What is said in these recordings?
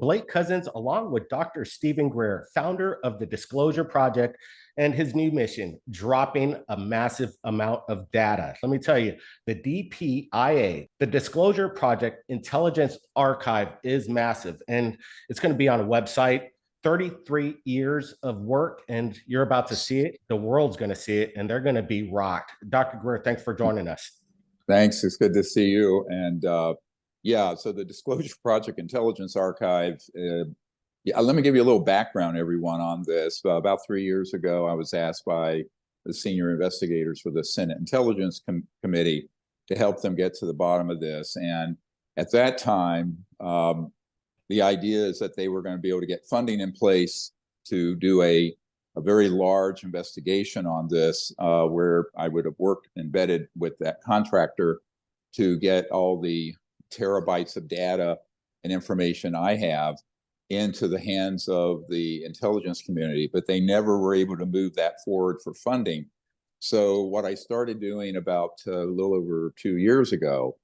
Blake Cousins, along with Dr. Stephen Greer, founder of the Disclosure Project, and his new mission, dropping a massive amount of data. Let me tell you, the DPIA, the Disclosure Project Intelligence Archive, is massive, and it's going to be on a website. 33 years of work, and you're about to see it. The world's going to see it, and they're going to be rocked. Dr. Greer, thanks for joining us. Thanks. It's good to see you. And yeah, so the Disclosure Project Intelligence Archive, let me give you a little background, everyone, on this. About 3 years ago, I was asked by the senior investigators for the Senate Intelligence Committee to help them get to the bottom of this. And at that time, the idea is that they were going to be able to get funding in place to do a very large investigation on this, where I would have worked embedded with that contractor to get all the terabytes of data and information I have into the hands of the intelligence community, but they never were able to move that forward for funding. So what I started doing about a little over 2 years ago,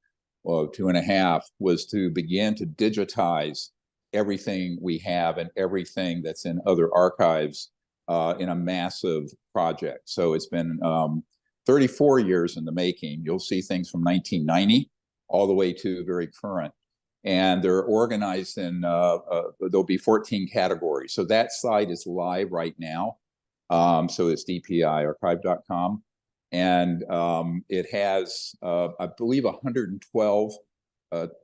well, 2.5, was to begin to digitize everything we have and everything that's in other archives in a massive project. So it's been 34 years in the making. You'll see things from 1990 all the way to very current. And they're organized in, there'll be 14 categories. So that site is live right now. So it's dpiarchive.com. And it has, I believe, 112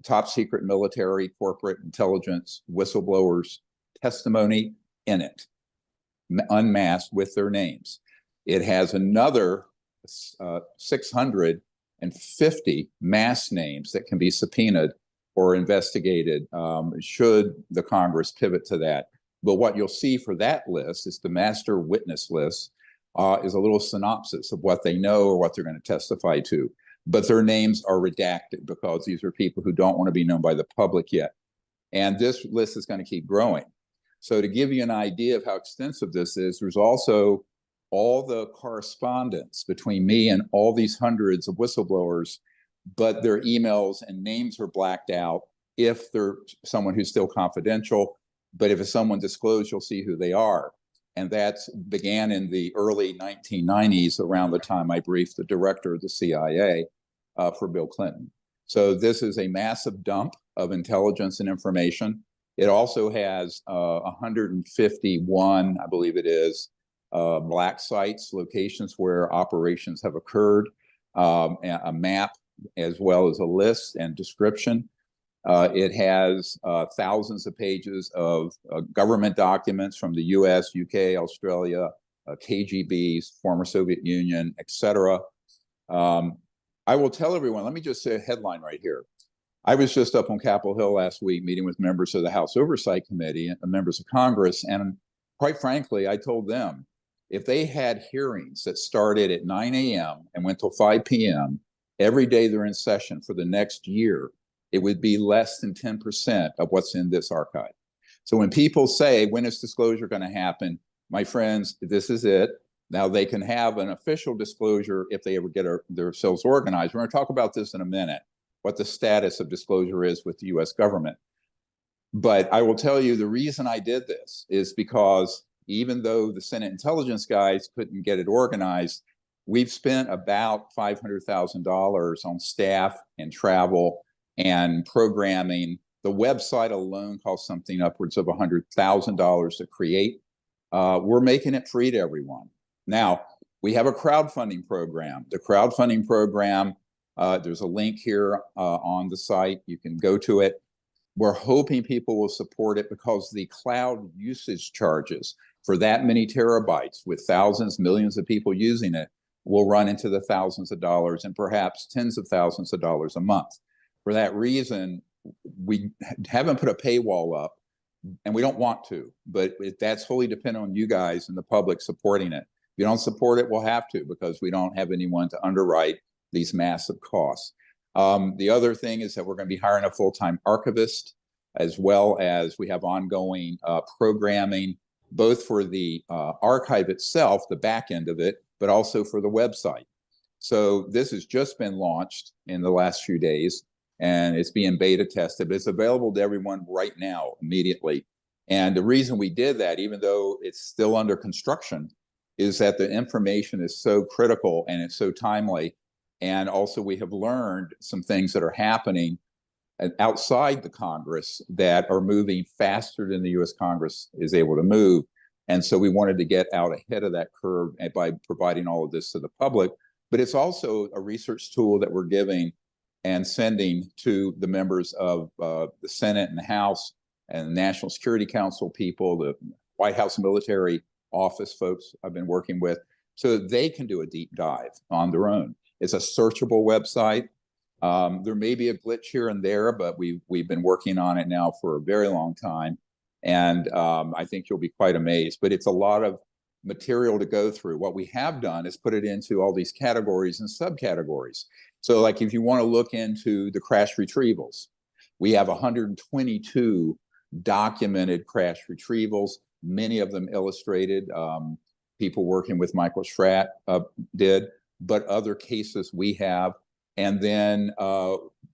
top secret military, corporate intelligence, whistleblowers' testimony in it, unmasked with their names. It has another 650 mass names that can be subpoenaed or investigated should the Congress pivot to that. But what you'll see for that list is the master witness list is a little synopsis of what they know or what they're going to testify to. But their names are redacted because these are people who don't want to be known by the public yet. And this list is going to keep growing. So to give you an idea of how extensive this is, there's also all the correspondence between me and all these hundreds of whistleblowers, but their emails and names are blacked out if they're someone who's still confidential. But if it's someone disclosed, you'll see who they are. And that began in the early 1990s, around the time I briefed the director of the CIA for Bill Clinton. So this is a massive dump of intelligence and information. It also has 151, I believe it is, black sites, locations where operations have occurred, a map, as well as a list and description. It has thousands of pages of government documents from the US, UK, Australia, KGBs, former Soviet Union, etc. I will tell everyone, let me just say a headline right here. I was just up on Capitol Hill last week meeting with members of the House Oversight Committee and members of Congress. And quite frankly, I told them, if they had hearings that started at 9 a.m. and went till 5 p.m. every day they're in session for the next year, it would be less than 10% of what's in this archive. So when people say, when is disclosure going to happen? My friends, this is it. Now they can have an official disclosure if they ever get themselves organized. We're going to talk about this in a minute, what the status of disclosure is with the US government. But I will tell you the reason I did this is because even though the Senate intelligence guys couldn't get it organized, we've spent about $500,000 on staff and travel and programming. The website alone costs something upwards of $100,000 to create. We're making it free to everyone. Now, we have a crowdfunding program. The crowdfunding program, there's a link here on the site. You can go to it. We're hoping people will support it because the cloud usage charges for that many terabytes with thousands, millions of people using it will run into the thousands of dollars and perhaps tens of thousands of dollars a month. For that reason, we haven't put a paywall up, and we don't want to, but that's wholly dependent on you guys and the public supporting it. If you don't support it, we'll have to, because we don't have anyone to underwrite these massive costs. The other thing is that we're going to be hiring a full-time archivist, as well as we have ongoing programming, both for the archive itself, the back end of it, but also for the website. So this has just been launched in the last few days. and it's being beta tested, but it's available to everyone right now, immediately. And the reason we did that, even though it's still under construction, is that the information is so critical and it's so timely. And also we have learned some things that are happening outside the Congress that are moving faster than the US Congress is able to move. And so we wanted to get out ahead of that curve by providing all of this to the public. But it's also a research tool that we're giving and sending to the members of the Senate and the House and the National Security Council people, the White House military office folks I've been working with, so that they can do a deep dive on their own. It's a searchable website. There may be a glitch here and there, but we've been working on it now for a very long time. And I think you'll be quite amazed, but it's a lot of material to go through. What we have done is put it into all these categories and subcategories. So like if you want to look into the crash retrievals, we have 122 documented crash retrievals, many of them illustrated. People working with Michael Schratt did, but other cases we have. And then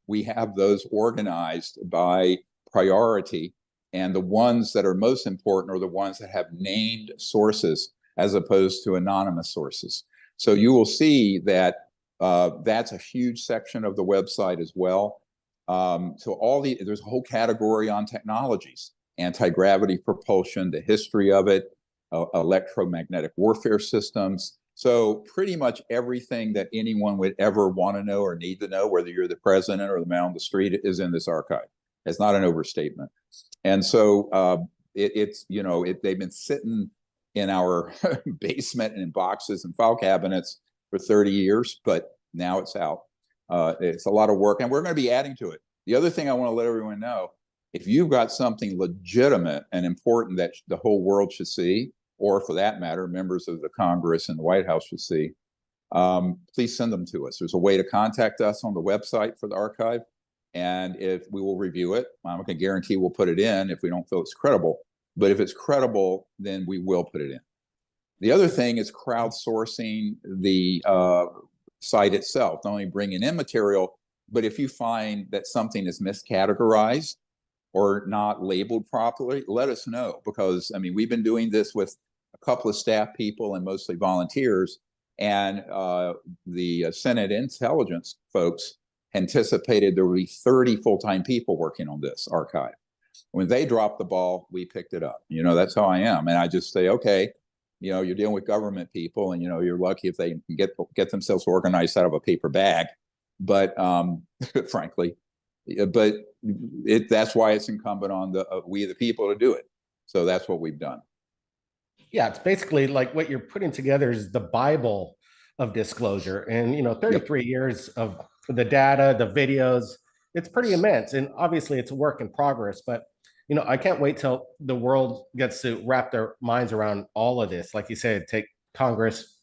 we have those organized by priority. And the ones that are most important are the ones that have named sources as opposed to anonymous sources. So you will see that that's a huge section of the website as well. So there's a whole category on technologies, anti-gravity propulsion, the history of it, electromagnetic warfare systems. So pretty much everything that anyone would ever want to know or need to know, whether you're the president or the man on the street, is in this archive. It's not an overstatement. And so they've been sitting in our basement and in boxes and file cabinets for 30 years, but now it's out. It's a lot of work, and we're going to be adding to it. The other thing I want to let everyone know, if you've got something legitimate and important that the whole world should see, or for that matter, members of the Congress and the White House should see, please send them to us. There's a way to contact us on the website for the archive, and if we will review it, I'm not going to guarantee we'll put it in if we don't feel it's credible, but if it's credible, then we will put it in. The other thing is crowdsourcing the site itself, not only bringing in material, but if you find that something is miscategorized or not labeled properly, let us know, because I mean, we've been doing this with a couple of staff people and mostly volunteers, and the Senate intelligence folks anticipated there would be 30 full-time people working on this archive. When they dropped the ball, we picked it up. You know, that's how I am. And I just say, okay, you know, you're dealing with government people, and, you know, you're lucky if they can get themselves organized out of a paper bag. But frankly, but that's why it's incumbent on we the people to do it. So that's what we've done. Yeah, it's basically like what you're putting together is the Bible of disclosure. And, you know, 33 years of the data, the videos, it's pretty immense. And obviously it's a work in progress, but, you know, I can't wait till the world gets to wrap their minds around all of this. Like you said, take Congress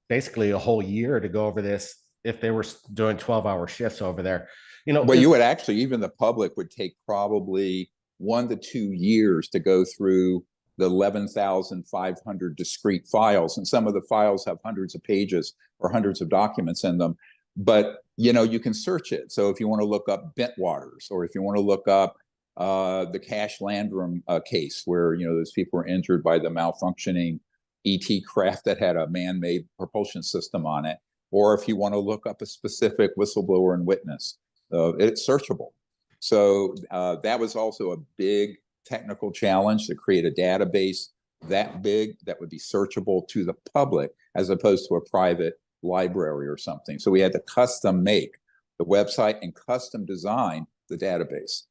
basically a whole year to go over this if they were doing 12-hour shifts over there. You know, well, you would actually, even the public would take probably 1 to 2 years to go through the 11,500 discrete files. And some of the files have hundreds of pages or hundreds of documents in them. But, you know, you can search it. So if you want to look up Bentwaters, or if you want to look up the Cash Landrum case where, you know, those people were injured by the malfunctioning ET craft that had a man-made propulsion system on it, or if you want to look up a specific whistleblower and witness, it's searchable. So that was also a big technical challenge, to create a database that big that would be searchable to the public as opposed to a private library or something. So we had to custom make the website and custom design the database.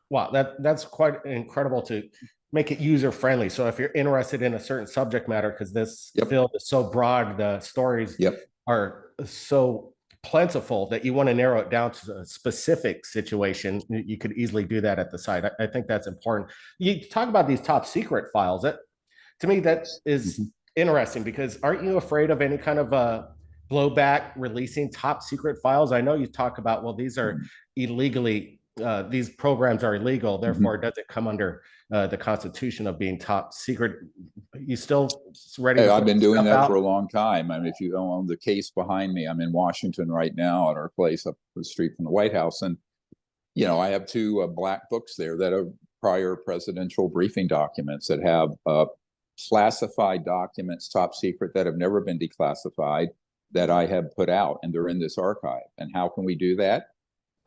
Wow, that's quite incredible to make it user friendly. So if you're interested in a certain subject matter, because this field is so broad, the stories are so plentiful that you want to narrow it down to a specific situation, you could easily do that at the site. I think that's important. You talk about these top secret files. That, to me, that is interesting, because aren't you afraid of any kind of blowback releasing top secret files? I know you talk about, well, these are illegally, these programs are illegal, therefore it doesn't come under the Constitution of being top secret. You still ready? Hey, I've been doing that for a long time. I mean, if you own the case behind me, I'm in Washington right now at our place up the street from the White House, and I have two black books there that are prior presidential briefing documents that have classified documents, top secret, that have never been declassified, that I have put out, and they're in this archive. And how can we do that?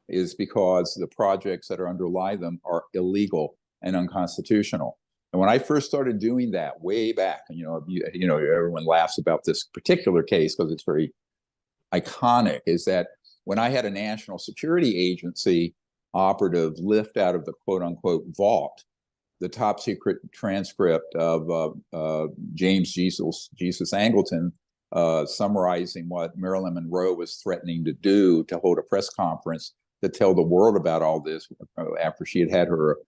Is because the projects that underlie them are illegal and unconstitutional. And when I first started doing that way back, and everyone laughs about this particular case because it's very iconic, is that when I had a national security agency operative lift out of the quote unquote vault the top secret transcript of James Jesus Angleton summarizing what Marilyn Monroe was threatening to do, to hold a press conference to tell the world about all this after she had her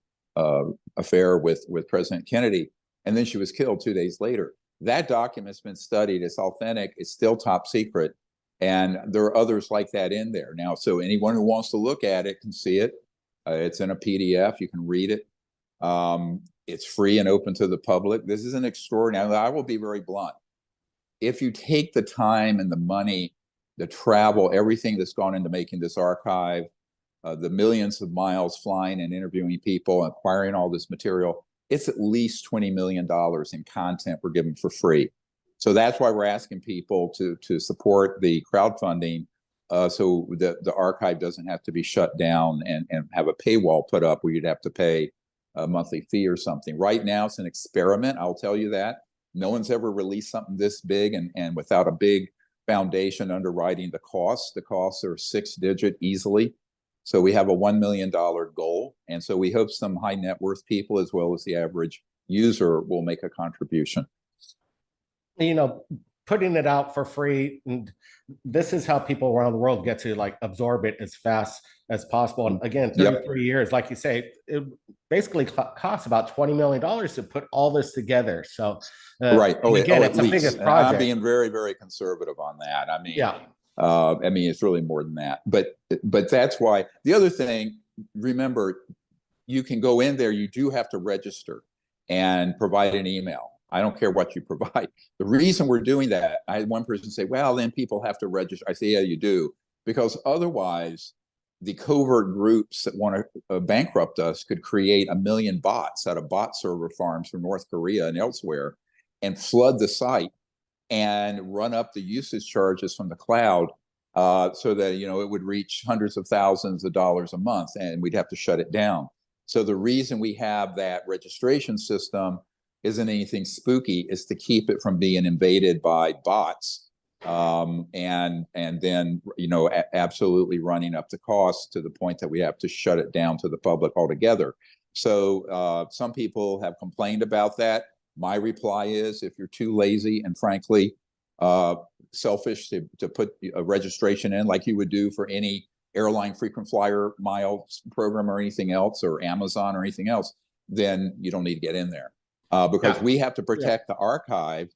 affair with President Kennedy, and then she was killed 2 days later. That document's been studied. It's authentic. It's still top secret. And there are others like that in there now. So anyone who wants to look at it can see it. It's in a PDF. You can read it. It's free and open to the public. This is an extraordinary, I will be very blunt. If you take the time and the money, the travel, everything that's gone into making this archive, the millions of miles flying and interviewing people, acquiring all this material, it's at least $20 million in content we're giving for free. So that's why we're asking people to support the crowdfunding, so the archive doesn't have to be shut down and have a paywall put up where you'd have to pay a monthly fee or something. Right now, it's an experiment. I'll tell you that. No one's ever released something this big and without a big foundation underwriting the costs. The costs are 6-digit easily. So we have a $1 million goal. And so we hope some high net worth people, as well as the average user, will make a contribution. Putting it out for free, and this is how people around the world get to absorb it as fast as possible. And again, 33 years, like you say, it basically costs about $20 million to put all this together. So right. It's the biggest project. I'm being very, very conservative on that. I mean, it's really more than that. But that's why. The other thing, remember, you can go in there. You do have to register and provide an email. I don't care what you provide. The reason we're doing that, I had one person say, well, then people have to register. I say, yeah, you do. Because otherwise, the covert groups that want to bankrupt us could create 1 million bots out of bot server farms from North Korea and elsewhere and flood the site and run up the usage charges from the cloud so that, it would reach hundreds of thousands of dollars a month, and we'd have to shut it down. So the reason we have that registration system isn't anything spooky, is to keep it from being invaded by bots, and then absolutely running up the cost to the point that we have to shut it down to the public altogether. So some people have complained about that. My reply is, if you're too lazy and frankly selfish to put a registration in like you would do for any airline frequent flyer miles program or anything else, or Amazon or anything else, then you don't need to get in there. Because we have to protect the archive.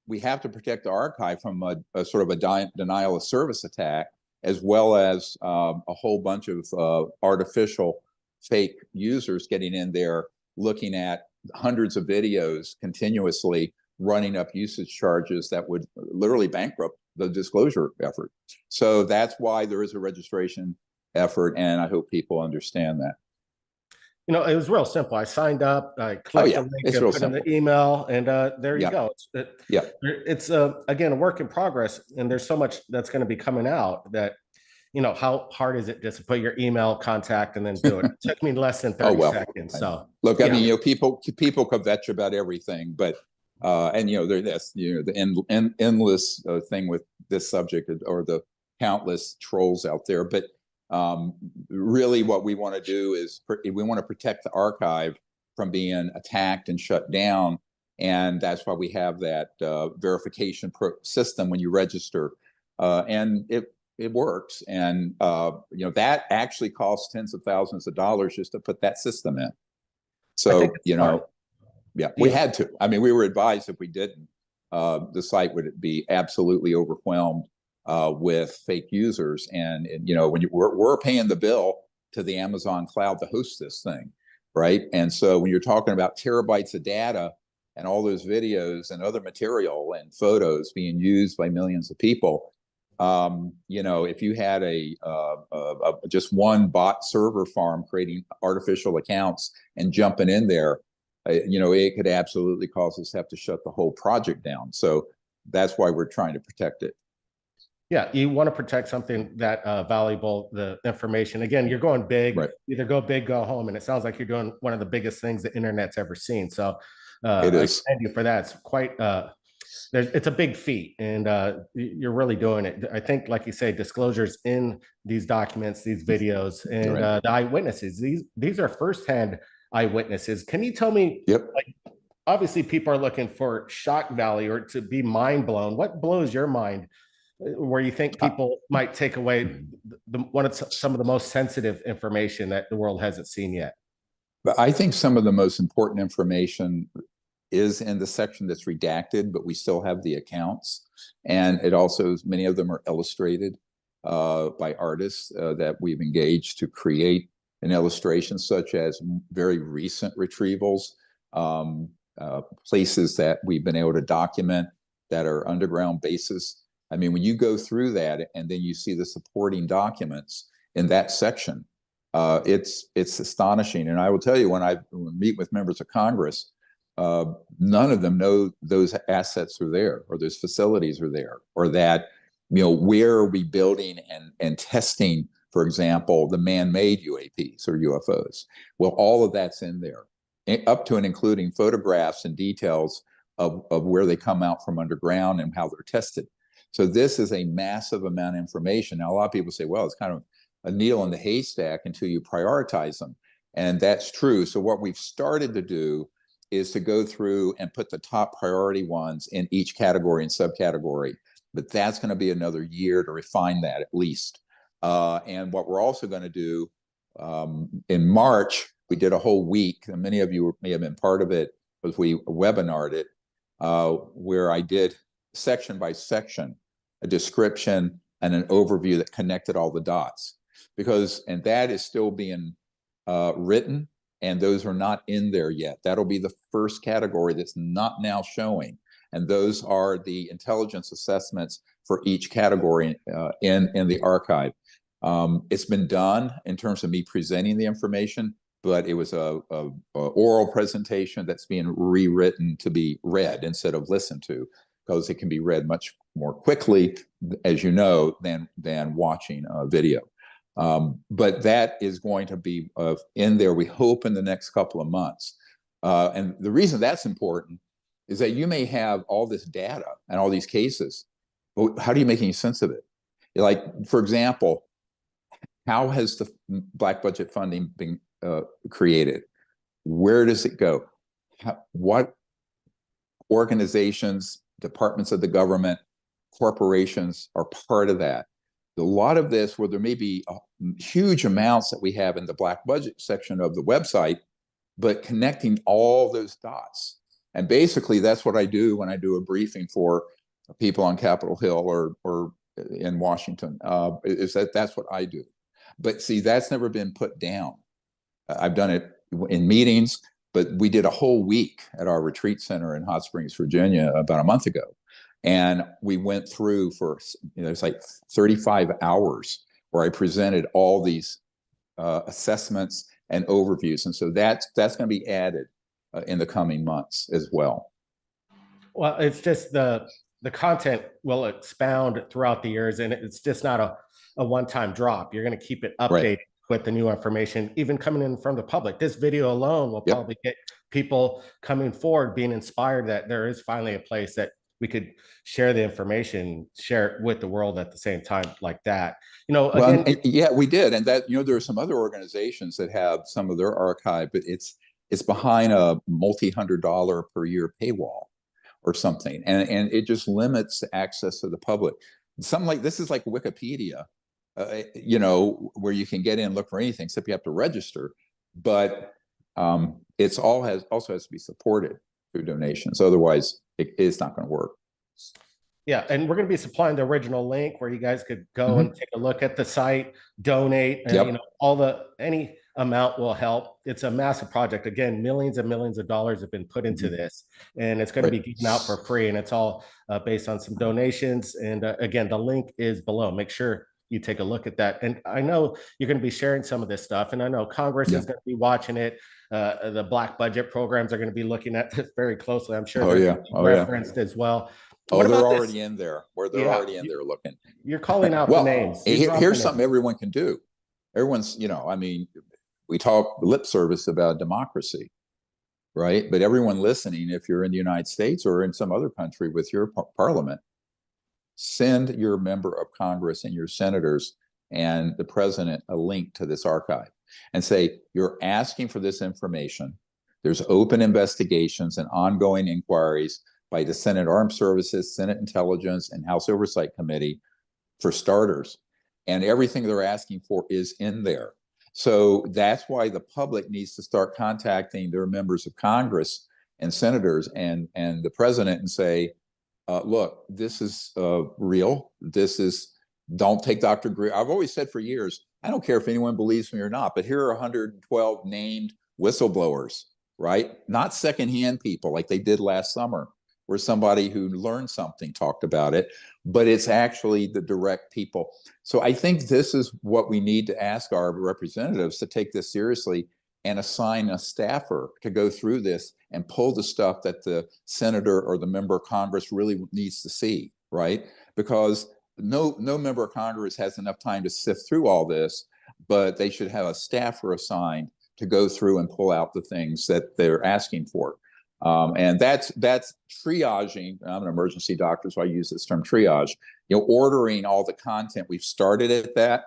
We have to protect the archive from a sort of a denial of service attack, as well as a whole bunch of artificial fake users getting in there, looking at hundreds of videos continuously, running up usage charges that would literally bankrupt the disclosure effort. So that's why there is a registration effort, and I hope people understand that. It was real simple. I signed up, I clicked the link, and put in the email, and there you go. It's again, a work in progress, and there's so much that's going to be coming out that, how hard is it just to put your email, contact, and then do it? It took me less than 30 seconds. So look, I mean, people could vet you about everything, but there's the endless thing with this subject, or the countless trolls out there, but really what we want to do is we want to protect the archive from being attacked and shut down. And that's why we have that verification system when you register. And it works. And, that actually costs tens of thousands of dollars just to put that system in. So, we had to. I mean, we were advised if we didn't, the site would be absolutely overwhelmed with fake users. And when we're paying the bill to the Amazon cloud to host this thing, right? And so when you're talking about terabytes of data and all those videos and other material and photos being used by millions of people, You know, if you had just one bot server farm creating artificial accounts and jumping in there, you know, it could absolutely cause us to have to shut the whole project down. So that's why we're trying to protect it. Yeah, you want to protect something that valuable, the information. Again, you're going big, Right. either go big, go home. And it sounds like you're doing one of the biggest things the internet's ever seen. So It I is. commend you for that. It's quite, it's a big feat, and you're really doing it. I think, like you say, disclosures in these documents, these videos, and Right. the eyewitnesses. These are firsthand eyewitnesses. Can you tell me, Yep. like, obviously people are looking for shock value or to be mind blown. What blows your mind where you think people might take away one of some of the most sensitive information that the world hasn't seen yet? But I think some of the most important information is in the section that's redacted, but we still have the accounts. And it also, many of them are illustrated by artists that we've engaged to create an illustration, such as very recent retrievals, places that we've been able to document that are underground bases. I mean, when you go through that and then you see the supporting documents in that section, it's astonishing. And I will tell you, when I meet with members of Congress, none of them know those assets are there, or those facilities are there, or that, you know, where are we building and testing, for example, the man-made UAPs or UFOs. Well, all of that's in there, up to and including photographs and details of where they come out from underground and how they're tested. So this is a massive amount of information. Now, a lot of people say, well, it's kind of a needle in the haystack until you prioritize them. And that's true. So what we've started to do is to go through and put the top priority ones in each category and subcategory. But that's going to be another year to refine that at least. And what we're also going to do in March, we did a whole week, and many of you may have been part of it, because we webinared it, where I did section by section, a description and an overview that connected all the dots. And that is still being written, and those are not in there yet. That'll be the first category that's not now showing. And those are the intelligence assessments for each category in the archive. It's been done in terms of me presenting the information, but it was a oral presentation that's being rewritten to be read instead of listened to, because it can be read much more quickly, as you know, than watching a video. But that is going to be in there, we hope, in the next couple of months. And the reason that's important is that you may have all this data and all these cases, but how do you make any sense of it? Like, for example, how has the black budget funding been created? Where does it go? What organizations, departments of the government, corporations are part of that? A lot of this, where there may be huge amounts that we have in the black budget section of the website, but connecting all those dots. And basically, that's what I do when I do a briefing for people on Capitol Hill or in Washington, is that's what I do. But see, that's never been put down. I've done it in meetings, but we did a whole week at our retreat center in Hot Springs, Virginia, about a month ago. And we went through for, it's like 35 hours where I presented all these assessments and overviews. And so that's going to be added in the coming months as well. Well, it's just the content will expound throughout the years, and it's just not a one-time drop. You're going to keep it updated with the new information, even coming in from the public. This video alone will probably get people coming forward, being inspired that there is finally a place that we could share the information, share it with the world at the same time, like that. Well, yeah, we did. And that, there are some other organizations that have some of their archive, but it's behind a multi-$100 per year paywall or something. And it just limits access to the public. Something like this is like Wikipedia, where you can get in and look for anything, except you have to register. But it's also has to be supported through donations. Otherwise, it's not going to work. Yeah, and we're going to be supplying the original link where you guys could go and Mhm. take a look at the site, donate, Yep. all the any amount will help. It's a massive project. Again, millions and millions of dollars have been put into Mhm. this, and it's going to Right. be given out for free, and it's all based on some donations. And again, the link is below. Make sure you take a look at that. And I know you're going to be sharing some of this stuff, and I know Congress Yeah. is going to be watching it. The black budget programs are going to be looking at this very closely. I'm sure Oh they're yeah. going to be Oh yeah. referenced as well. Oh, What they're about this? already in there. Where they're Yeah, already in there looking. you're calling out the Well, names. You're here's dropping it. something everyone can do. Everyone's, I mean, we talk lip service about democracy, right? But everyone listening, if you're in the United States or in some other country with your parliament, send your member of Congress and your senators and the president a link to this archive and say, you're asking for this information. There's open investigations and ongoing inquiries by the Senate Armed Services, Senate Intelligence, and House Oversight Committee, for starters. And everything they're asking for is in there. So that's why the public needs to start contacting their members of Congress and senators and the president and say, look, this is real. This is, don't take Dr. Greer. I've always said for years, I don't care if anyone believes me or not, but here are 112 named whistleblowers, right? Not secondhand people like they did last summer, where somebody who learned something talked about it, but it's actually the direct people. So I think this is what we need to ask our representatives to take this seriously and assign a staffer to go through this and pull the stuff that the senator or the member of Congress really needs to see, right? Because no member of Congress has enough time to sift through all this, but they should have a staffer assigned to go through and pull out the things that they're asking for. And that's triaging. I'm an emergency doctor, so I use this term triage. Ordering all the content. We've started at that,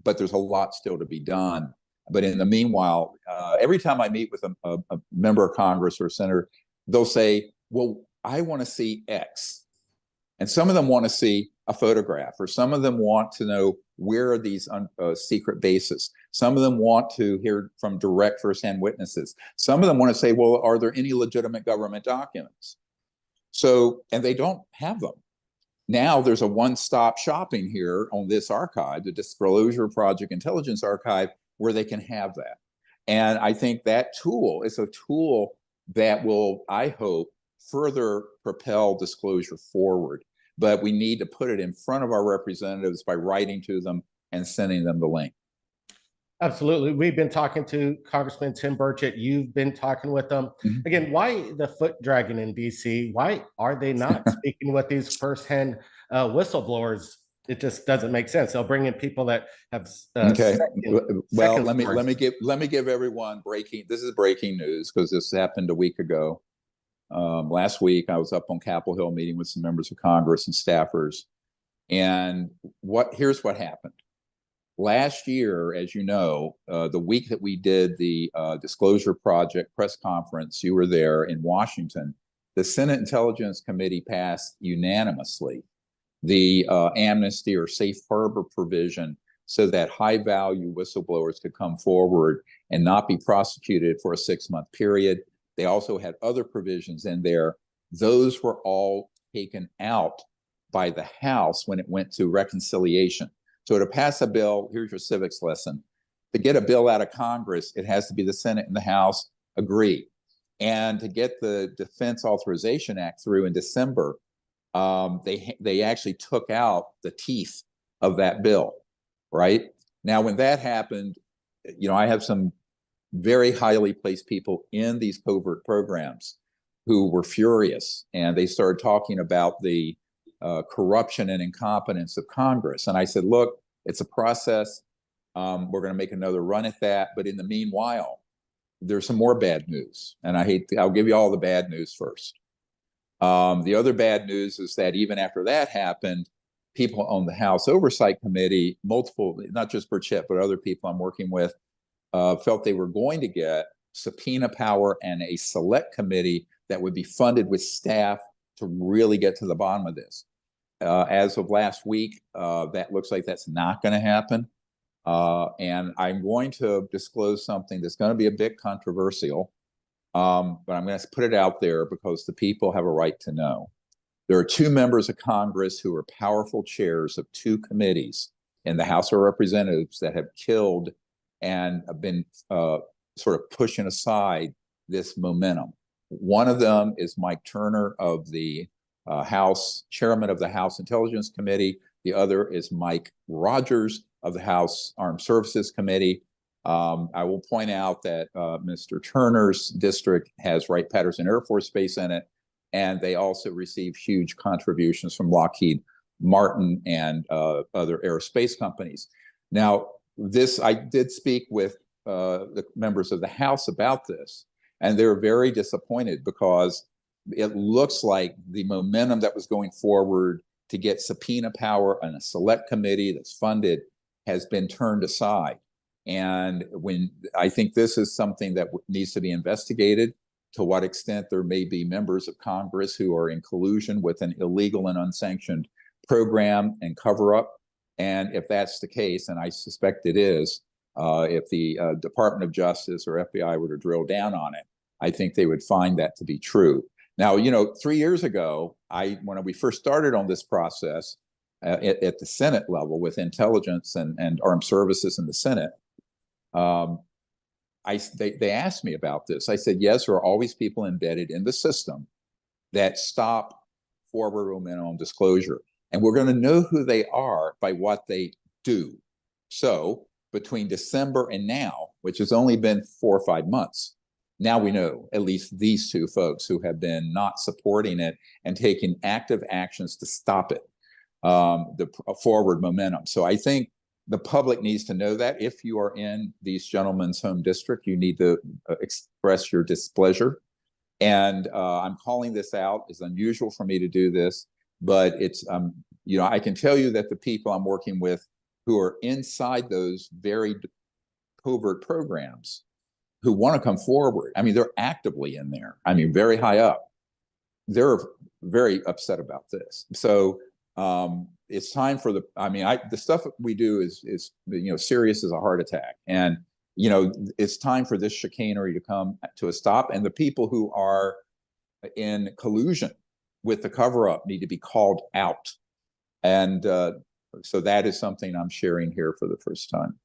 but there's a lot still to be done. But in the meanwhile, every time I meet with a member of Congress or a senator, they'll say, well, I want to see X. And some of them want to see a photograph, or some of them want to know where are these secret bases. Some of them want to hear from direct firsthand witnesses. Some of them want to say, well, are there any legitimate government documents? So, and they don't have them. Now there's a one-stop shopping here on this archive, the Disclosure Project Intelligence Archive, where they can have that. And I think that tool is a tool that will, I hope, further propel disclosure forward. But we need to put it in front of our representatives by writing to them and sending them the link. Absolutely. We've been talking to Congressman Tim Burchett. You've been talking with them. Mhm. Again, why the foot dragging in DC? Why are they not speaking with these firsthand whistleblowers? It just doesn't make sense. They'll bring in people that have Okay. Well, second let stories. me give everyone breaking. This is breaking news because this happened a week ago. Last week, I was up on Capitol Hill meeting with some members of Congress and staffers. And here's what happened. Last year, as you know, the week that we did the Disclosure Project press conference, you were there in Washington, the Senate Intelligence Committee passed unanimously the amnesty or safe harbor provision so that high value whistleblowers could come forward and not be prosecuted for a 6-month period. They also had other provisions in there. Those were all taken out by the House when it went to reconciliation. So to pass a bill, here's your civics lesson. To get a bill out of Congress, it has to be the Senate and the House agree. And to get the Defense Authorization Act through in December, they actually took out the teeth of that bill, right? Now, when that happened, I have some very highly placed people in these covert programs who were furious, and they started talking about the corruption and incompetence of Congress. And I said, look, it's a process. We're going to make another run at that. But in the meanwhile, there's some more bad news. And I'll give you all the bad news first. The other bad news is that even after that happened, people on the House Oversight Committee, multiple, not just Burchett, but other people I'm working with, felt they were going to get subpoena power and a select committee that would be funded with staff to really get to the bottom of this. As of last week, that looks like that's not going to happen. And I'm going to disclose something that's going to be a bit controversial, but I'm going to put it out there because the people have a right to know. There are two members of Congress who are powerful chairs of two committees in the House of Representatives that have killed and have been sort of pushing aside this momentum. One of them is Mike Turner of the House, chairman of the House Intelligence Committee. The other is Mike Rogers of the House Armed Services Committee. I will point out that Mr. Turner's district has Wright-Patterson Air Force Base in it, and they also receive huge contributions from Lockheed Martin and other aerospace companies. Now, I did speak with the members of the House about this, and they're very disappointed because it looks like the momentum that was going forward to get subpoena power and a select committee that's funded has been turned aside. And when I think this is something that needs to be investigated, to what extent there may be members of Congress who are in collusion with an illegal and unsanctioned program and cover up. And if that's the case, and I suspect it is, if the Department of Justice or FBI were to drill down on it, I think they would find that to be true. Now, 3 years ago, when we first started on this process at the Senate level with intelligence and armed services in the Senate, they asked me about this. I said, yes, there are always people embedded in the system that stop forward momentum on disclosure. And we're going to know who they are by what they do. So between December and now, which has only been 4 or 5 months, now we know at least these two folks who have been not supporting it and taking active actions to stop it, the forward momentum. So I think the public needs to know that if you are in these gentlemen's home district, you need to express your displeasure. And I'm calling this out. It's unusual for me to do this, but it's, I can tell you that the people I'm working with who are inside those very covert programs who want to come forward, I mean, they're actively in there. I mean, very high up. They're very upset about this. So it's time for the stuff we do is serious as a heart attack. And, it's time for this chicanery to come to a stop. And the people who are in collusion with the cover up need to be called out. And so that is something I'm sharing here for the first time.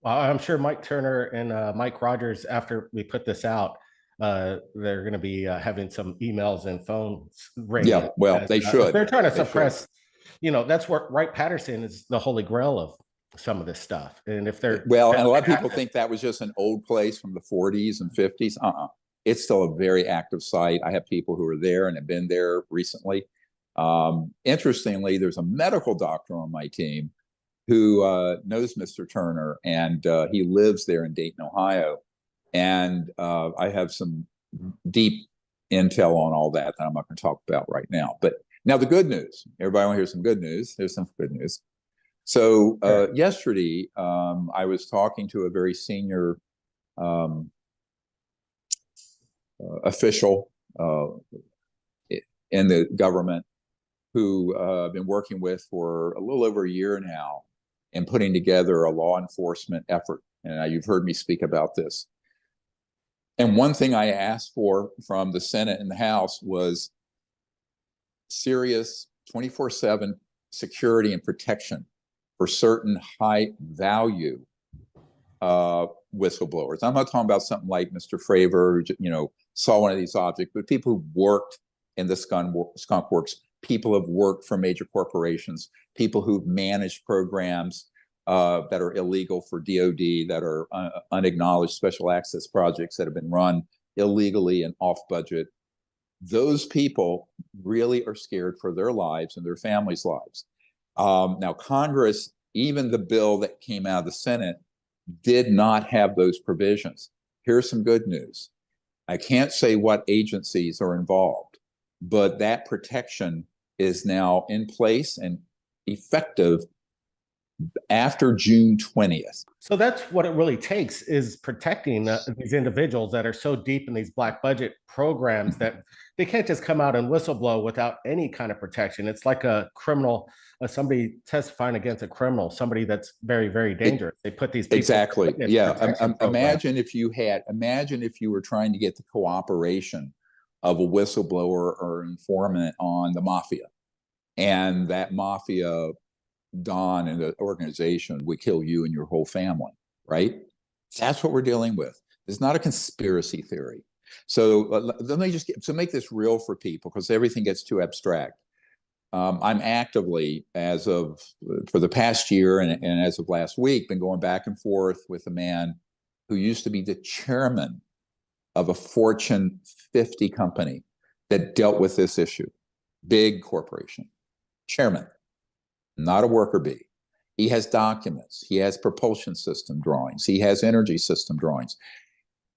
Well, I'm sure Mike Turner and Mike Rogers, after we put this out, they're going to be having some emails and phones ringing. Yeah, well, they should. They're trying to suppress, that's where Wright-Patterson is the holy grail of some of this stuff. And if they're and a lot of people think that was just an old place from the 40s and 50s. It's still a very active site. I have people who are there and have been there recently. Interestingly, there's a medical doctor on my team who knows Mr. Turner, and he lives there in Dayton, Ohio. And I have some deep intel on all that I'm not going to talk about right now. But now the good news. Everybody want to hear some good news? There's some good news. So yesterday, I was talking to a very senior official in the government who I've been working with for a little over a year now and putting together a law enforcement effort. And you've heard me speak about this. And one thing I asked for from the Senate and the House was serious 24/7 security and protection for certain high value whistleblowers. I'm not talking about something like Mr. Fravor, who saw one of these objects, but people who worked in the skunk works, people who have worked for major corporations, people who've managed programs that are illegal for DOD, that are unacknowledged special access projects that have been run illegally and off budget. Those people really are scared for their lives and their families' lives. Now, Congress, even the bill that came out of the Senate, did not have those provisions. Here's some good news. I can't say what agencies are involved, but that protection is now in place and effective after June 20th. So that's what it really takes, is protecting these individuals that are so deep in these black budget programs that they can't just come out and whistleblow without any kind of protection. It's like a criminal, somebody testifying against a criminal, somebody that's very, very dangerous. They put these people exactly. Yeah. Imagine program. if you were trying to get the cooperation of a whistleblower or informant on the mafia. And that mafia don and the organization would kill you and your whole family, right? That's what we're dealing with. It's not a conspiracy theory. So let me just to make this real for people, because everything gets too abstract. I'm actively, for the past year and as of last week, been going back and forth with a man who used to be the chairman of a Fortune 50 company that dealt with this issue. Big corporation. Chairman, not a worker bee. He has documents. He has propulsion system drawings. He has energy system drawings.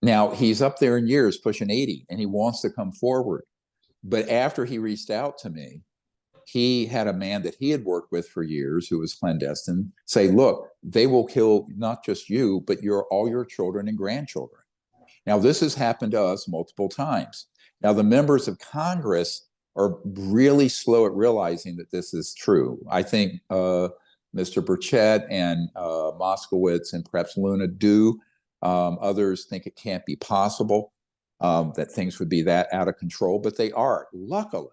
Now, he's up there in years, pushing 80, and he wants to come forward. But after he reached out to me, he had a man that he had worked with for years who was clandestine say, look, they will kill not just you, but all your children and grandchildren. Now, this has happened to us multiple times. Now, the members of Congress are really slow at realizing that this is true. I think Mr. Burchett and Moskowitz and perhaps Luna do. Others think it can't be possible, that things would be that out of control, but they are. Luckily,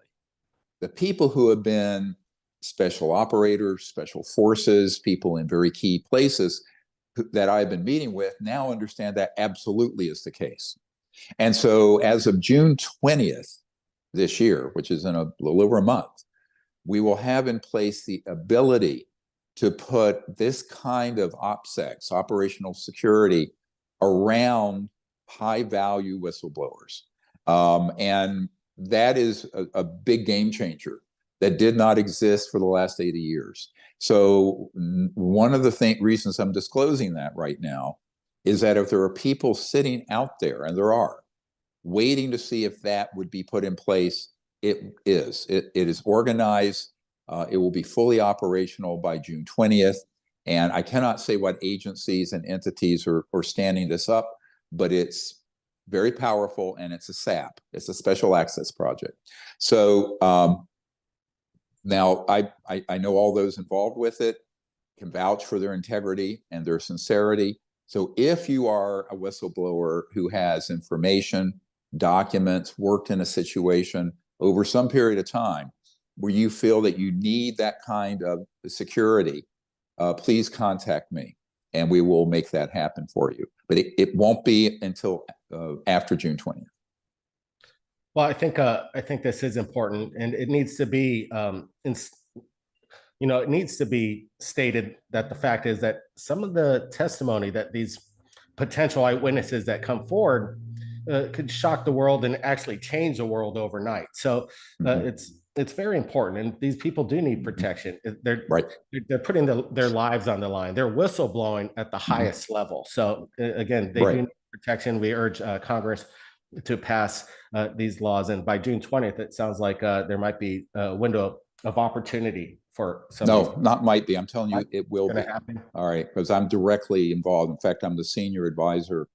the people who have been special operators, special forces, people in very key places that I've been meeting with now understand that absolutely is the case. And so as of June 20th this year, which is in a little over a month, we will have in place the ability to put this kind of OPSEC, operational security, around high-value whistleblowers. And that is a big game changer that did not exist for the last 80 years. So one of the reasons I'm disclosing that right now is that if there are people sitting out there, and there are, waiting to see if that would be put in place, it is. It is organized. It will be fully operational by June 20th. And I cannot say what agencies and entities are standing this up, but it's very powerful, and it's a SAP. It's a special access project. So now I know all those involved with it can vouch for their integrity and their sincerity. So if you are a whistleblower who has information, documents, worked in a situation over some period of time where you feel that you need that kind of security, please contact me, and we will make that happen for you. But it won't be until after June 20th. Well, I think this is important, and it needs to be, it needs to be stated that the fact is that some of the testimony that these potential eyewitnesses that come forward could shock the world and actually change the world overnight. So it's very important, and these people do need protection. They're putting their lives on the line. They're whistleblowing at the highest level. So again, they do need protection. We urge Congress to pass these laws, and by June 20th, it sounds like there might be a window of opportunity for some. No, not might be. I'm telling you, it will be. Happen. All right, because I'm directly involved. In fact, I'm the senior advisor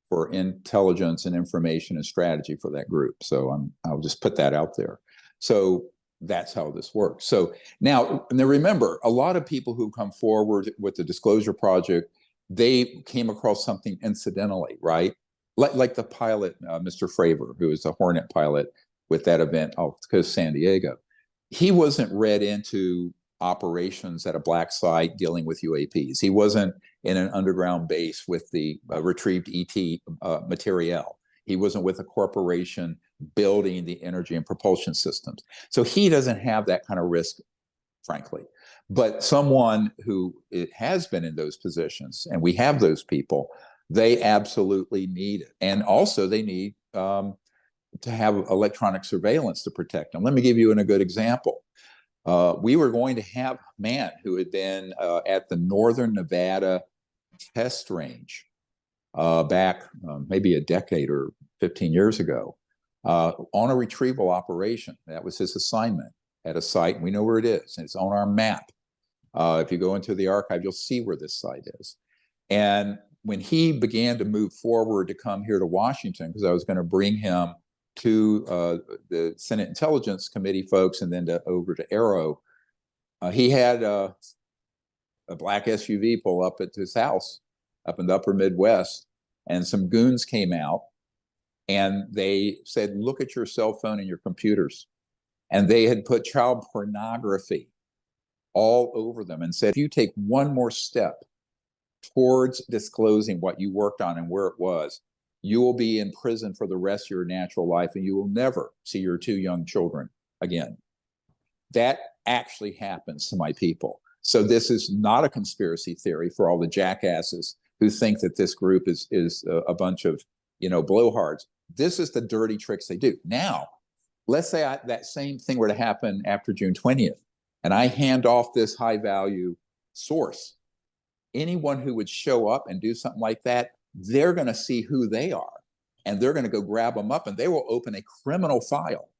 for intelligence and information and strategy for that group. So I'll just put that out there. So that's how this works. So now remember, a lot of people who come forward with the Disclosure Project, they came across something incidentally, right? Like the pilot, Mr. Fravor, who is a Hornet pilot with that event off the coast of San Diego. He wasn't read into operations at a black site dealing with UAPs. He wasn't in an underground base with the retrieved ET materiel. He wasn't with a corporation building the energy and propulsion systems. So he doesn't have that kind of risk, frankly. But someone who has been in those positions, and we have those people, they absolutely need it. And also they need to have electronic surveillance to protect them. Let me give you a good example. We were going to have a man who had been at the Northern Nevada test range back maybe a decade or 15 years ago on a retrieval operation. That was his assignment at a site, and we know where it is, and it's on our map. If you go into the archive, you'll see where this site is. And when he began to move forward to come here to Washington, because I was going to bring him to the Senate Intelligence Committee folks and then over to Aero, he had a black SUV pull up at his house up in the upper Midwest, and some goons came out And they said, look at your cell phone and your computers. And they had put child pornography all over them and said, if you take one more step towards disclosing what you worked on and where it was, you will be in prison for the rest of your natural life and you will never see your two young children again. That actually happens to my people. So this is not a conspiracy theory for all the jackasses who think that this group is a bunch of, blowhards. This is the dirty tricks they do. Now, let's say that same thing were to happen after June 20th, and I hand off this high value source. Anyone who would show up and do something like that, they're going to see who they are, and they're going to go grab them up, and they will open a criminal file.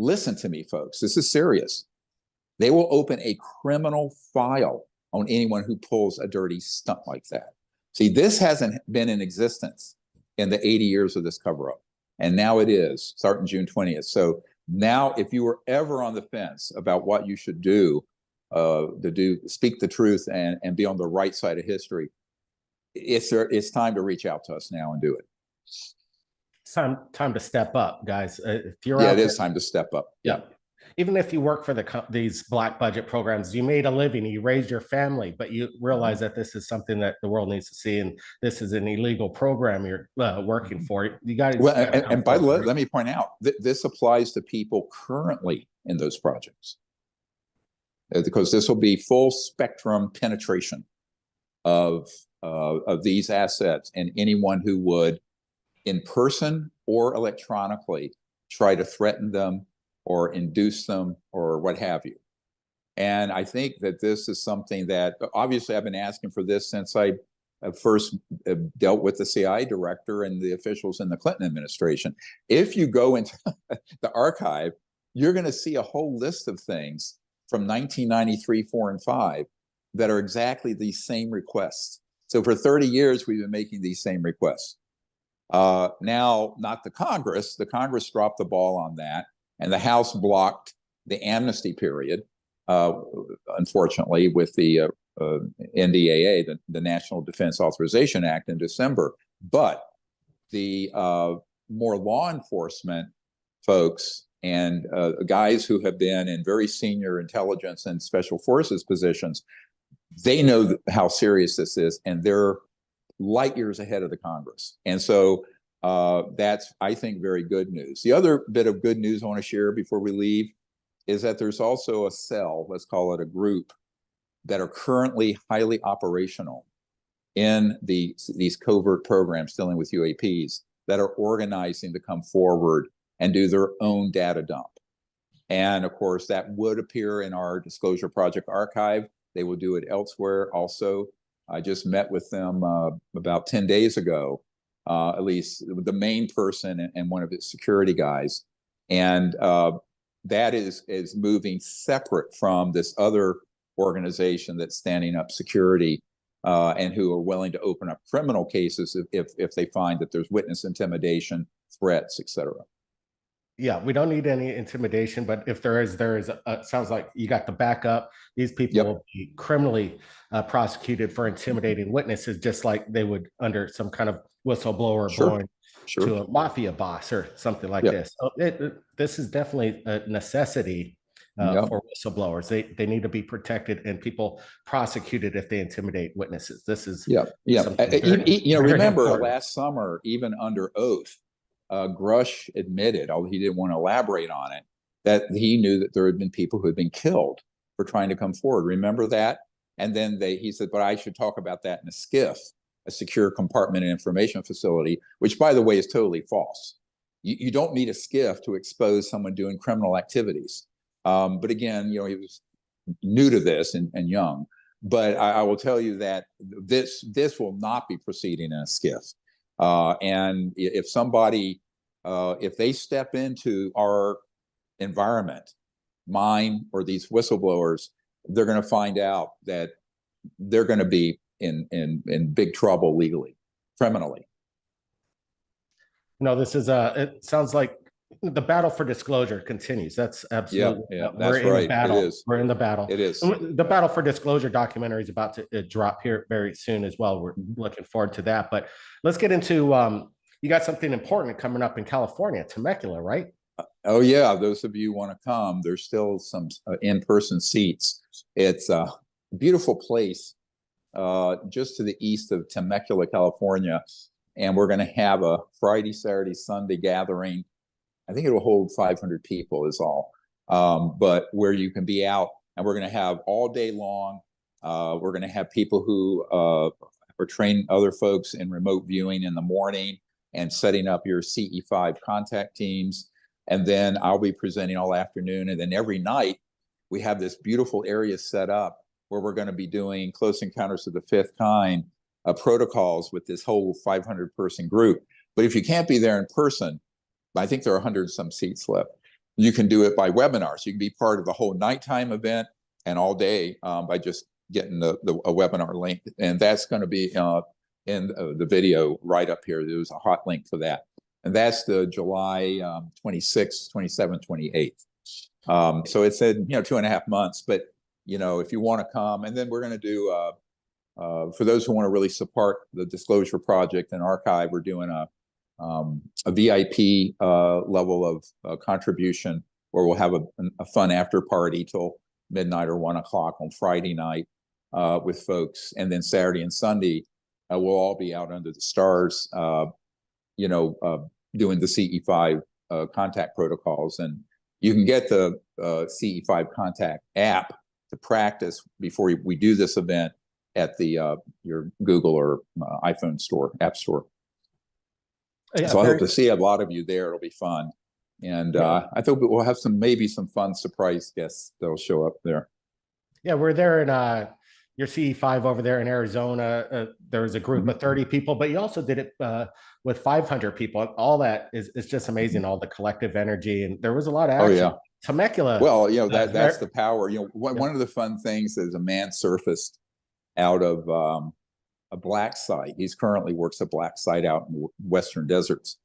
Listen to me, folks. This is serious. They will open a criminal file on anyone who pulls a dirty stunt like that. See, this hasn't been in existence in the 80 years of this cover-up, and now it is, starting June 20th. So now, if you were ever on the fence about what you should do, speak the truth and be on the right side of history, it's time to reach out to us now and do it. It's time to step up, guys. If you're it is time to step up. Yeah. Even if you work for these black budget programs, you made a living, you raised your family, but you realize that this is something that the world needs to see, and this is an illegal program you're working for. You got to. Well, and by the way, let me point out that this applies to people currently in those projects, because this will be full spectrum penetration of these assets, and anyone who would, in person or electronically, try to threaten them or induce them or what have you. And I think that this is something that, obviously, I've been asking for this since I first dealt with the CIA director and the officials in the Clinton administration. If you go into the archive, you're going to see a whole list of things from 1993, 4, and 5 that are exactly these same requests. So for 30 years, we've been making these same requests. Now, not the Congress. The Congress dropped the ball on that, and the House blocked the amnesty period, unfortunately, with the NDAA, the National Defense Authorization Act, in December. But the more law enforcement folks and guys who have been in very senior intelligence and special forces positions, they know how serious this is, and they're light years ahead of the Congress. And so that's, I think, very good news. The other bit of good news I want to share before we leave is that there's also a cell, let's call it a group, that are currently highly operational in these covert programs dealing with UAPs, that are organizing to come forward and do their own data dump. And of course, that would appear in our Disclosure Project archive. They will do it elsewhere also. I just met with them about 10 days ago, at least the main person and one of his security guys. And that is moving separate from this other organization that's standing up security and who are willing to open up criminal cases if they find that there's witness intimidation, threats, etc. Yeah, we don't need any intimidation, but if there is, sounds like you got the backup. These people will be criminally prosecuted for intimidating witnesses, just like they would under some kind of whistleblower born to a mafia boss or something like this. So this is definitely a necessity for whistleblowers. They need to be protected and people prosecuted if they intimidate witnesses. This is remember last summer, even under oath, Grush admitted, although he didn't want to elaborate on it, that he knew that there had been people who had been killed for trying to come forward. Remember that? And then he said, but I should talk about that in a SCIF, a secure compartment and information facility, which, by the way, is totally false. You don't need a SCIF to expose someone doing criminal activities. But again, he was new to this and young. But I will tell you that this will not be proceeding in a SCIF. And if somebody, if they step into our environment, mine or these whistleblowers, they're going to find out that they're going to be in big trouble legally, criminally. No, this is it sounds like the battle for disclosure continues. That's absolutely that's right. Battle. It is. We're in the battle. It is. The battle for disclosure documentary is about to drop here very soon as well. We're looking forward to that. But let's get into you got something important coming up in California, Temecula, right? Oh yeah, those of you want to come, there's still some in-person seats. It's a beautiful place just to the east of Temecula, California. And we're going to have a Friday, Saturday, Sunday gathering. I think it will hold 500 people is all. But where you can be out, and we're going to have all day long. We're going to have people who are training other folks in remote viewing in the morning and setting up your CE5 contact teams. And then I'll be presenting all afternoon. And then every night we have this beautiful area set up where we're going to be doing close encounters of the fifth kind protocols with this whole 500 person group. But if you can't be there in person, I think there are 100 some seats left. You can do it by webinars. You can be part of the whole nighttime event and all day by just getting a webinar link. And that's going to be in the video right up here. There's a hot link for that. And that's the July 26th, 27th, 28th. So it's in 2.5 months. But if you want to come, and then we're going to do for those who want to really support the Disclosure Project and Archive, we're doing a VIP level of contribution where we'll have a fun after party till midnight or 1 o'clock on Friday night with folks, and then Saturday and Sunday we'll all be out under the stars, doing the CE5 contact protocols, and you can get the CE5 contact app to practice before we do this event at the your Google or iPhone store, App Store. Yeah, so I hope to see a lot of you there. It'll be fun. And I think we'll have maybe some fun surprise guests that'll show up there. Yeah, we're there in your CE5 over there in Arizona. There was a group of 30 people, but you also did it with 500 people. And all that is just amazing, all the collective energy. And there was a lot of action. Oh, yeah. Temecula. Well, that's the power. One of the fun things is a man surfaced out of a black site. He's currently works a black site out in the Western deserts.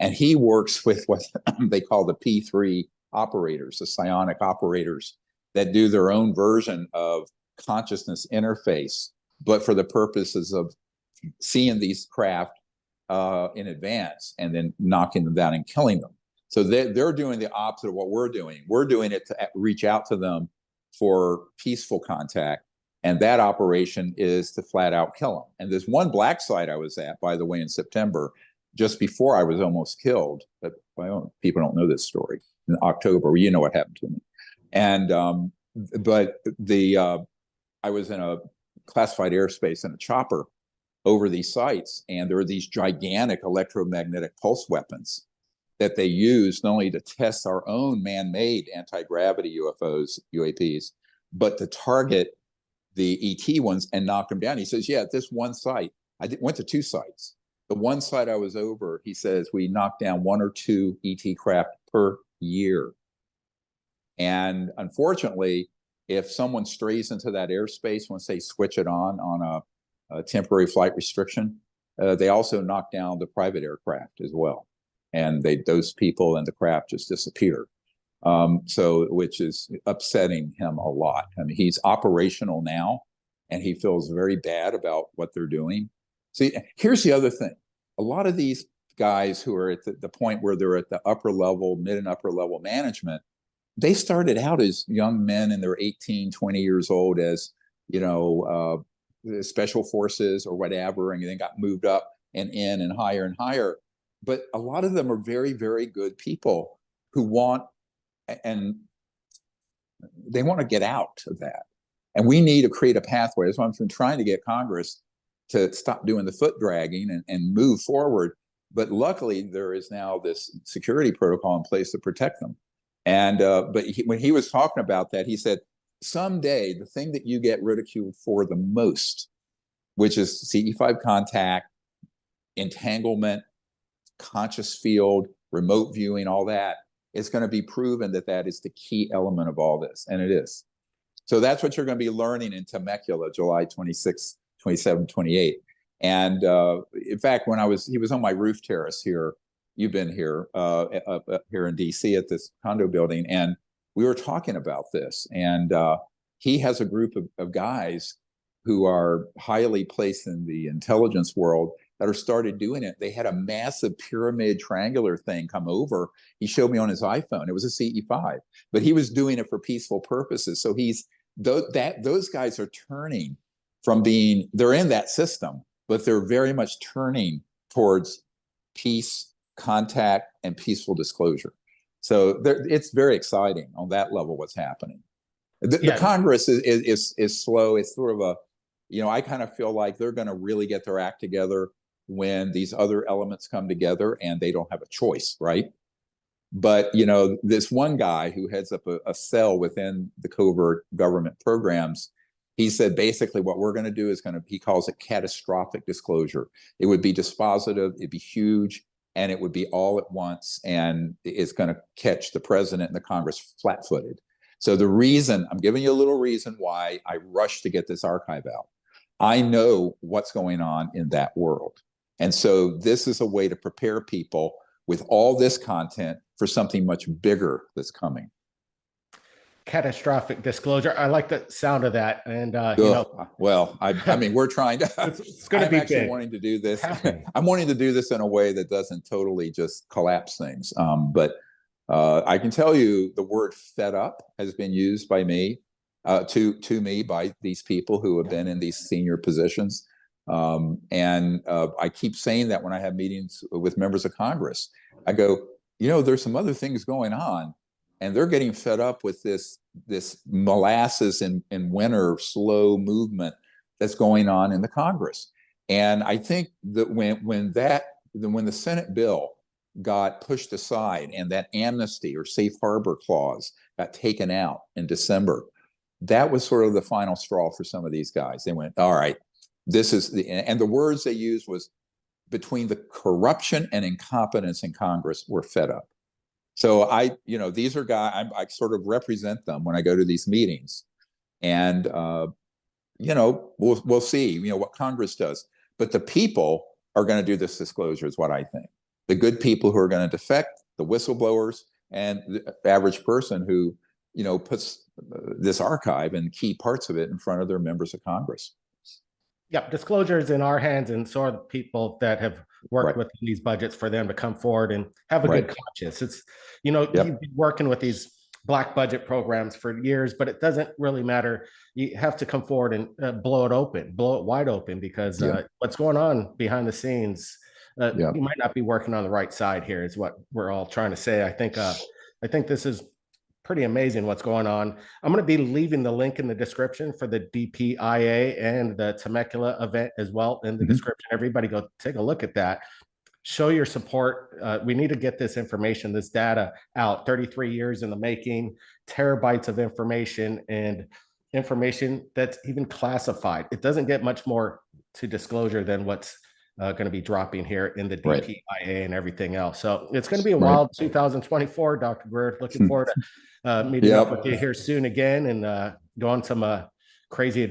And he works with what they call the P3 operators, the psionic operators that do their own version of consciousness interface, but for the purposes of seeing these craft in advance and then knocking them down and killing them. So they're doing the opposite of what we're doing. We're doing it to reach out to them for peaceful contact. And that operation is to flat out kill them. And there's one black site I was at, by the way, in September, just before I was almost killed. But people don't know this story. In October, what happened to me. And I was in a classified airspace in a chopper over these sites, and there were these gigantic electromagnetic pulse weapons that they use not only to test our own man-made anti-gravity UFOs, UAPs, but to target the ET ones and knock them down. He says, yeah, at this one site, went to 2 sites. The one site I was over, he says, we knocked down 1 or 2 ET craft per year. And unfortunately, if someone strays into that airspace, once they switch it on a temporary flight restriction, they also knock down the private aircraft as well. And those people and the craft just disappear. Which is upsetting him a lot. I mean, he's operational now, and he feels very bad about what they're doing. See, here's the other thing. A lot of these guys who are at the point where they're at the upper level, mid and upper level management, they started out as young men and they're 18, 20 years old as, special forces or whatever, and then got moved up and in and higher. But a lot of them are very, very good people who want to get out of that. And we need to create a pathway. That's why I've been trying to get Congress to stop doing the foot dragging and move forward. But luckily, there is now this security protocol in place to protect them. And when he was talking about that, he said, someday the thing that you get ridiculed for the most, which is CE5 contact, entanglement, conscious field, remote viewing, all that, it's going to be proven that is the key element of all this, and it is. So that's what you're going to be learning in Temecula, July 26, 27, 28. And in fact, he was on my roof terrace here. You've been here, up here in DC at this condo building, and we were talking about this. And he has a group of guys who are highly placed in the intelligence world, that are started doing it. They had a massive pyramid triangular thing come over. He showed me on his iPhone. It was a CE5, but he was doing it for peaceful purposes. So those guys are turning from being, they're in that system, but they're very much turning towards peace, contact, and peaceful disclosure. So it's very exciting on that level what's happening. The Congress is slow. It's sort of a, I kind of feel like they're going to really get their act together when these other elements come together and they don't have a choice, right? But, this one guy who heads up a cell within the covert government programs, he said basically what we're going to do is he calls it catastrophic disclosure. It would be dispositive, it'd be huge, and it would be all at once, and it's going to catch the president and the Congress flat-footed. So the reason, I'm giving you a little reason why I rushed to get this archive out. I know what's going on in that world. And so this is a way to prepare people with all this content for something much bigger that's coming. Catastrophic disclosure. I like the sound of that. And, well, I mean, we're trying to, it's going to be actually big. wanting to do this. I'm wanting to do this in a way that doesn't totally just collapse things. But I can tell you the word fed up has been used by me, to me by these people who have been in these senior positions. And I keep saying that when I have meetings with members of Congress. I go, there's some other things going on, and they're getting fed up with this molasses and winter slow movement that's going on in the Congress. And I think that when the Senate bill got pushed aside and that amnesty or safe harbor clause got taken out in December, that was sort of the final straw for some of these guys. They went, all right, and the words they used was, between the corruption and incompetence in Congress, we're fed up. So these are guys, I sort of represent them when I go to these meetings, and we'll see, what Congress does, but the people are going to do this disclosure is what I think. The good people who are going to defect, the whistleblowers, and the average person who, puts this archive and key parts of it in front of their members of Congress. Yep, disclosure is in our hands, and so are the people that have worked with these budgets for them to come forward and have a good conscience. It's, you've been working with these black budget programs for years, but it doesn't really matter. You have to come forward and blow it wide open, because what's going on behind the scenes, you might not be working on the right side here, is what we're all trying to say. I think this is pretty amazing what's going on. I'm going to be leaving the link in the description for the DPIA and the Temecula event as well in the description. Everybody go take a look at that. Show your support. We need to get this information, this data out. 33 years in the making, terabytes of information, and information that's even classified. It doesn't get much more to disclosure than what's going to be dropping here in the DPIA and everything else. So it's going to be a wild 2024, Dr. Greer. Looking forward to meeting up with you here soon again, and go on some crazy